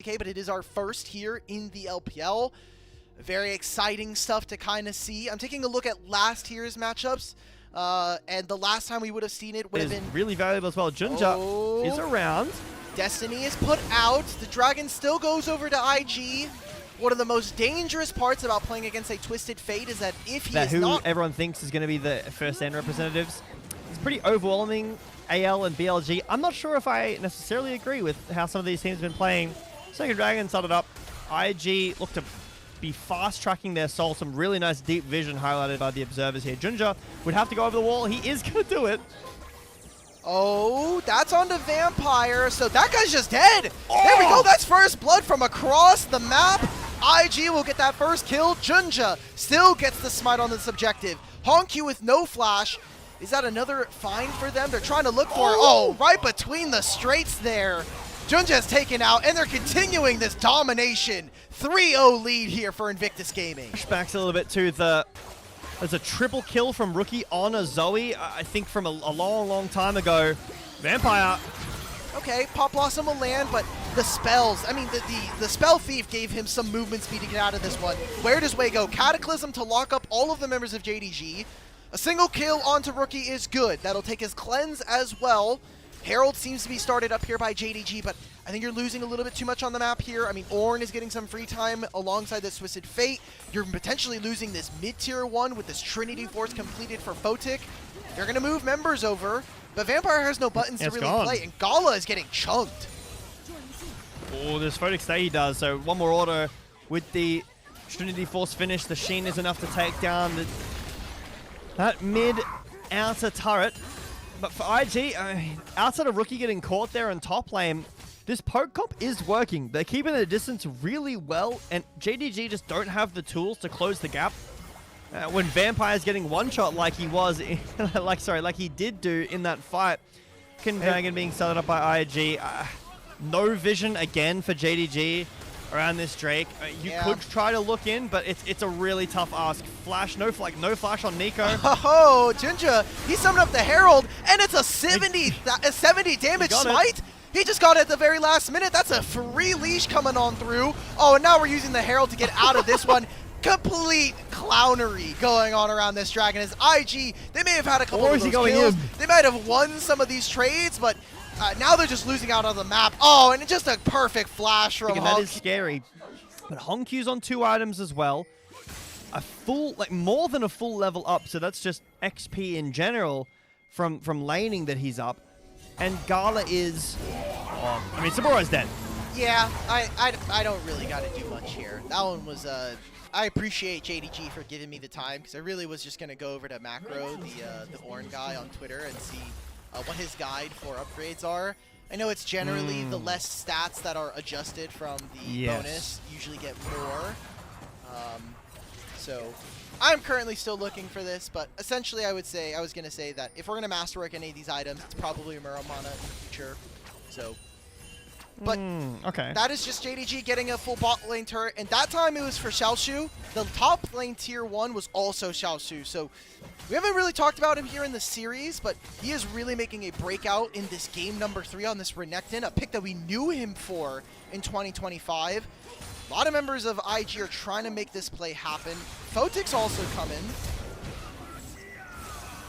Okay, but it is our first here in the LPL. Very exciting stuff to kind of see. I'm taking a look at last year's matchups, and the last time we would have seen it would have been really valuable as well. Junja is around. Destiny is put out. The Dragon still goes over to IG. One of the most dangerous parts about playing against a Twisted Fate is that if he is not... everyone thinks is going to be the first end representatives. It's pretty overwhelming, AL and BLG. I'm not sure if I necessarily agree with how some of these teams have been playing. Second Dragon started up. IG looked to be fast-tracking their soul. Some really nice deep vision highlighted by the observers here. Junja would have to go over the wall. He is going to do it. Oh, that's onto Vampire. So that guy's just dead. Oh! There we go. That's first blood from across the map. IG will get that first kill. Junja still gets the smite on this objective. XiaoXu with no flash. Is that another find for them? They're trying to look for it. Oh, right between the straights there. Junja is taken out, and they're continuing this domination. 3-0 lead here for Invictus Gaming. Flashbacks a little bit to there's a triple kill from Rookie on a Zoe, I think from a long, long time ago. Vampire. Okay, Pop Blossom will land, but the spells, I mean, the Spell Thief gave him some movement speed to get out of this one. Where does Way go? Cataclysm to lock up all of the members of JDG. A single kill onto Rookie is good. That'll take his cleanse as well. Herald seems to be started up here by JDG, but I think you're losing a little bit too much on the map here. I mean, Ornn is getting some free time alongside this Twisted Fate. You're potentially losing this mid-tier one with this Trinity Force completed for Photic. They're going to move members over, but Vampire has no buttons to really play, and Gala is getting chunked. Oh, this Photic stay he does, so one more auto with the Trinity Force finish. The Sheen is enough to take down that mid-outer turret. But for IG, outside of Rookie getting caught there in top lane, this poke comp is working. They're keeping the distance really well, and JDG just don't have the tools to close the gap. When Vampire's getting one shot like he was, like he did do in that fight. Dragon being started up by IG. No vision again for JDG around this Drake. You could try to look in, but it's a really tough ask. Flash, no flash on Nico. Oh, Junja, he summoned up the Herald, and it's a 70 damage smite. He just got it at the very last minute. That's a free leash coming on through. Oh, and now we're using the Herald to get out of this one. Complete clownery going on around this Dragon. As IG, they may have had a couple of those kills. They might have won some of these trades, but now they're just losing out on the map. Oh, and just a perfect flash from XiaoXu. That is scary. But XiaoXu's on 2 items as well. A full, more than a full level up, so that's just XP in general from laning that he's up. And Gala is... I mean, Sabora's dead. Yeah, I don't really got to do much here. That one was... I appreciate JDG for giving me the time, because I really was just going to go over to Macro, the Ornn guy on Twitter, and see what his guide for upgrades are. I know it's generally the less stats that are adjusted from the bonus usually get more. So I'm currently still looking for this, but essentially I was going to say that if we're going to masterwork any of these items, it's probably Muramana in the future. So, but that is just JDG getting a full bot lane turret, and that time it was for XiaoXu. The top lane tier 1 was also XiaoXu, so we haven't really talked about him here in the series, but he is really making a breakout in this game number 3 on this Renekton, a pick that we knew him for in 2025. A lot of members of IG are trying to make this play happen. Photic's also coming.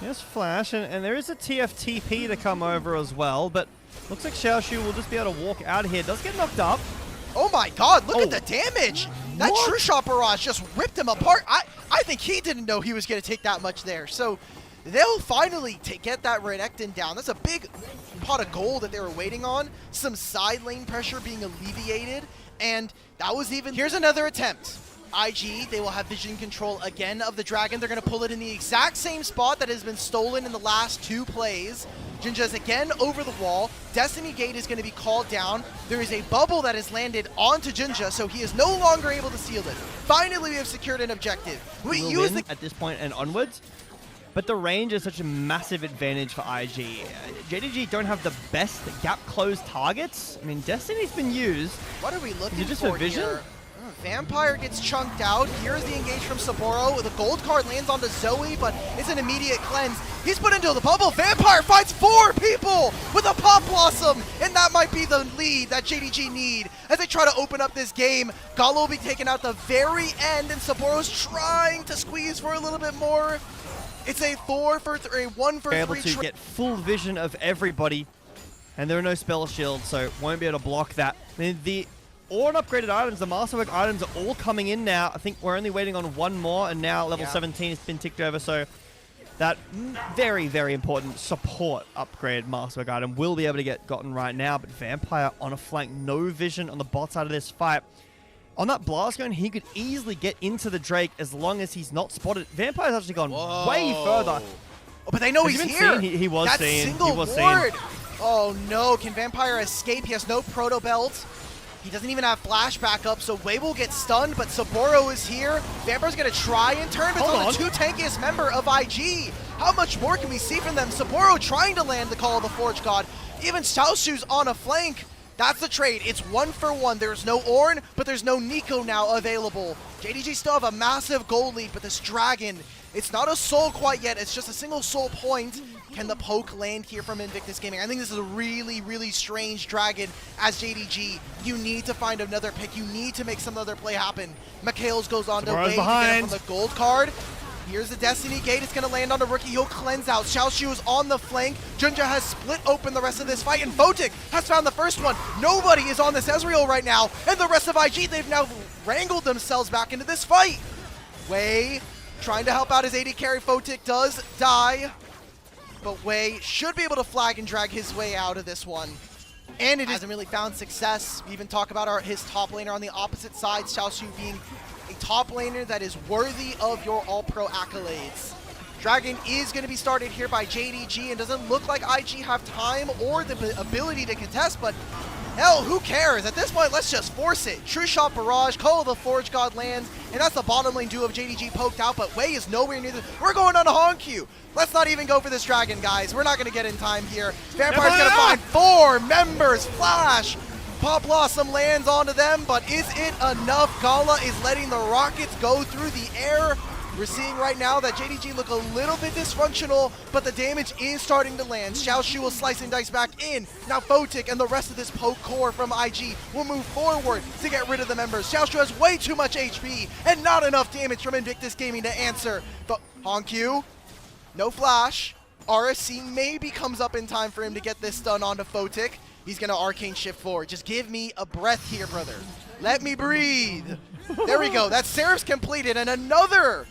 Yes, Flash, and there is a TFTP to come over as well, but looks like XiaoXu will just be able to walk out of here. Does get knocked up. Oh my god, look at the damage! That True Shot Barrage just ripped him apart. I think he didn't know he was going to take that much there. So they'll finally get that Renekton down. That's a big pot of gold that they were waiting on. Some side lane pressure being alleviated. And that was even... Here's another attempt. IG, they will have vision control again of the Dragon. They're going to pull it in the exact same spot that has been stolen in the last 2 plays. Junja's again over the wall. Destiny Gate is going to be called down. There is a bubble that has landed onto Junja, so he is no longer able to seal it. Finally, we have secured an objective. We use the... At this point and onwards. But the range is such a massive advantage for IG. JDG don't have the best gap closed targets. I mean, Destiny's been used. What are we looking just for for vision? here? Vampire gets chunked out. Here's the engage from Saburo. The gold card lands onto Zoe, but it's an immediate cleanse. He's put into the bubble. Vampire fights 4 people with a Pop Blossom, and that might be the lead that JDG need as they try to open up this game. Galo will be taken out the very end, and Saburo's trying to squeeze for a little bit more. It's a 4 for 3, 1 for 3. Able to get full vision of everybody, and there are no spell shields, so won't be able to block that. The all upgraded items, the Masterwork items are all coming in now. I think we're only waiting on 1 more, and now level 17 has been ticked over, so that very, very important support upgrade Masterwork item will be able to get gotten right now. But Vampire on a flank, no vision on the bot side of this fight. On that blast gun, he could easily get into the Drake as long as he's not spotted. Vampire's actually gone way further. Oh, but they know he's here. He was that seen. Single he was ward. seen. Oh no, can Vampire escape? He has no proto belt. He doesn't even have flash backup, so Wei will get stunned, but Saburo is here. Vampire's gonna try and turn, but it's on the 2 tankiest member of IG. How much more can we see from them? Saburo trying to land the Call of the Forge God. Even XiaoXu's on a flank. That's the trade. It's 1 for 1. There's no Ornn, but there's no Nico now available. JDG still have a massive gold lead, but this Dragon, it's not a soul quite yet. It's just a single soul point. Can the poke land here from Invictus Gaming? I think this is a really, really strange Dragon as JDG. You need to find another pick. You need to make some other play happen. Mikhails goes on to Wei to get it from the gold card. Here's the Destiny Gate. It's going to land on the rookie. He'll cleanse out. XiaoXu is on the flank. Junja has split open the rest of this fight, and Votic has found the first one. Nobody is on this Ezreal right now, and the rest of IG, they've now wrangled themselves back into this fight. Wei trying to help out his AD carry. Votic does die, but Wei should be able to flag and drag his way out of this one. And it hasn't really found success. We even talk about his top laner on the opposite side, XiaoXu being a top laner that is worthy of your all-pro accolades. Dragon is going to be started here by JDG, and doesn't look like IG have time or the ability to contest, but hell, who cares? At this point, let's just force it. True Shot Barrage, Call of the Forge God lands, and that's the bottom lane duo of JDG poked out, but Wei is nowhere near this. We're going on a HonkQ. Let's not even go for this Dragon, guys. We're not going to get in time here. Vampire's going to find 4 members. Flash. Pop Blossom lands onto them, but is it enough? Gala is letting the rockets go through the air. We're seeing right now that JDG look a little bit dysfunctional, but the damage is starting to land. XiaoXu will slice and dice back in. Now Votic and the rest of this poke core from IG will move forward to get rid of the members. XiaoXu has way too much HP and not enough damage from Invictus Gaming to answer. But HonkQ, no flash. RSC maybe comes up in time for him to get this stun onto Votic. He's going to Arcane Shift forward. Just give me a breath here, brother. Let me breathe. There we go. That Seraph's completed, and another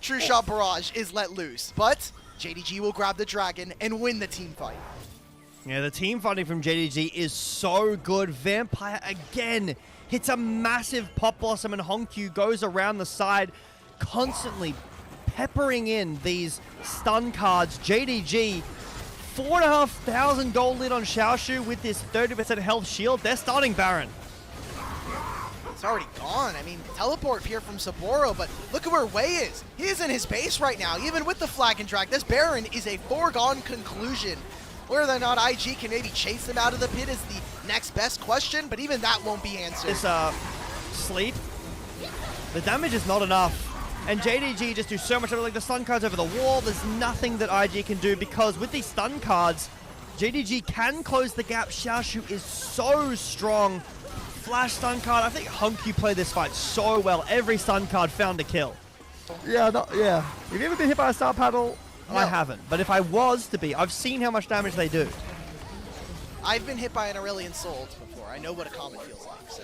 True Shot Barrage is let loose. But JDG will grab the Dragon and win the team fight. Yeah, the team fighting from JDG is so good. Vampire again hits a massive Pop Blossom, and HonkQ goes around the side, constantly peppering in these stun cards. JDG, 4,500 gold lead on XiaoXu with this 30% health shield. They're starting Baron. It's already gone. I mean, teleport here from Saburo, but look at where Wei is. He is in his base right now, even with the flag and drag. This Baron is a foregone conclusion. Whether or not IG can maybe chase him out of the pit is the next best question, but even that won't be answered. This sleep, the damage is not enough. And JDG just do so much of it, like the stun cards over the wall. There's nothing that IG can do, because with these stun cards, JDG can close the gap. XiaoXu is so strong. Flash stun card. I think HonkQ played this fight so well. Every stun card found a kill. Yeah. Have you ever been hit by a star paddle? No. I haven't. But if I was to be, I've seen how much damage they do. I've been hit by an Aurelion Soul before. I know what a comet feels like, so.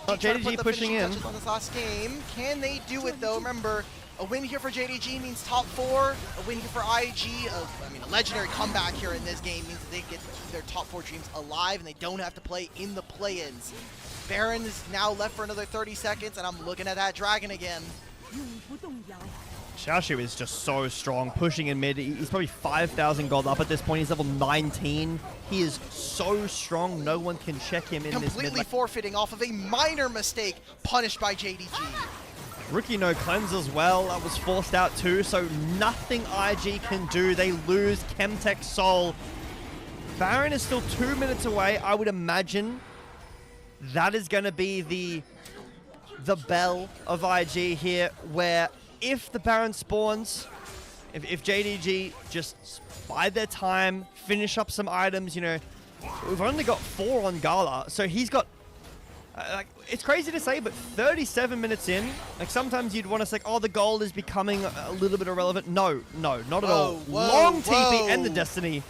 JDG pushing in. On this last game. Can they do it though? Remember, a win here for JDG means top 4. A win here for IG, a legendary comeback here in this game means that they get their top 4 dreams alive and they don't have to play in the play-ins. Baron is now left for another 30 seconds, and I'm looking at that Dragon again. XiaoXu is just so strong, pushing in mid. He's probably 5,000 gold up at this point. He's level 19. He is so strong, no one can check him in this mid. Completely forfeiting off of a minor mistake punished by JDG. Rookie no cleanse as well. That was forced out too, so nothing IG can do. They lose Chemtech Soul. Baron is still 2 minutes away. I would imagine that is going to be the the bell of IG here, where if the Baron spawns, if JDG just bide their time, finish up some items, you know, we've only got 4 on Gala, so he's got, like, it's crazy to say, but 37 minutes in, like, sometimes you'd want to say, oh, the gold is becoming a little bit irrelevant. No, not at all. Long TP and the Destiny.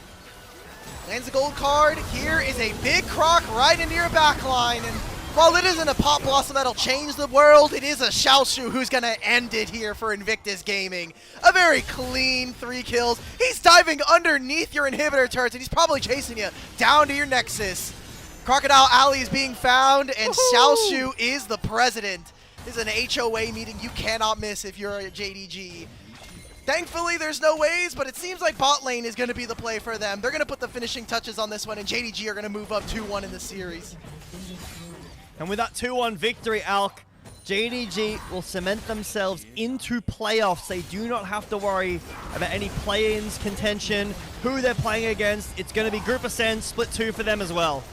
Lands the gold card. Here is a big croc right into your backline, and while it isn't a Pop Blossom that'll change the world, it is a XiaoXu who's going to end it here for Invictus Gaming. A very clean 3 kills. He's diving underneath your inhibitor turrets, and he's probably chasing you down to your Nexus. Crocodile Alley is being found, and XiaoXu is the president. This is an HOA meeting you cannot miss if you're a JDG. Thankfully, there's no ways, but it seems like bot lane is going to be the play for them. They're going to put the finishing touches on this one, and JDG are going to move up 2-1 in the series. And with that 2-1 victory, Alk, JDG will cement themselves into playoffs. They do not have to worry about any play-ins contention, who they're playing against. It's going to be Group Ascend, split 2 for them as well.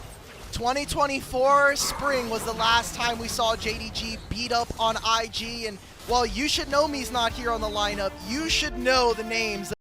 2024 spring was the last time we saw JDG beat up on IG, and while you should know me's not here on the lineup, you should know the names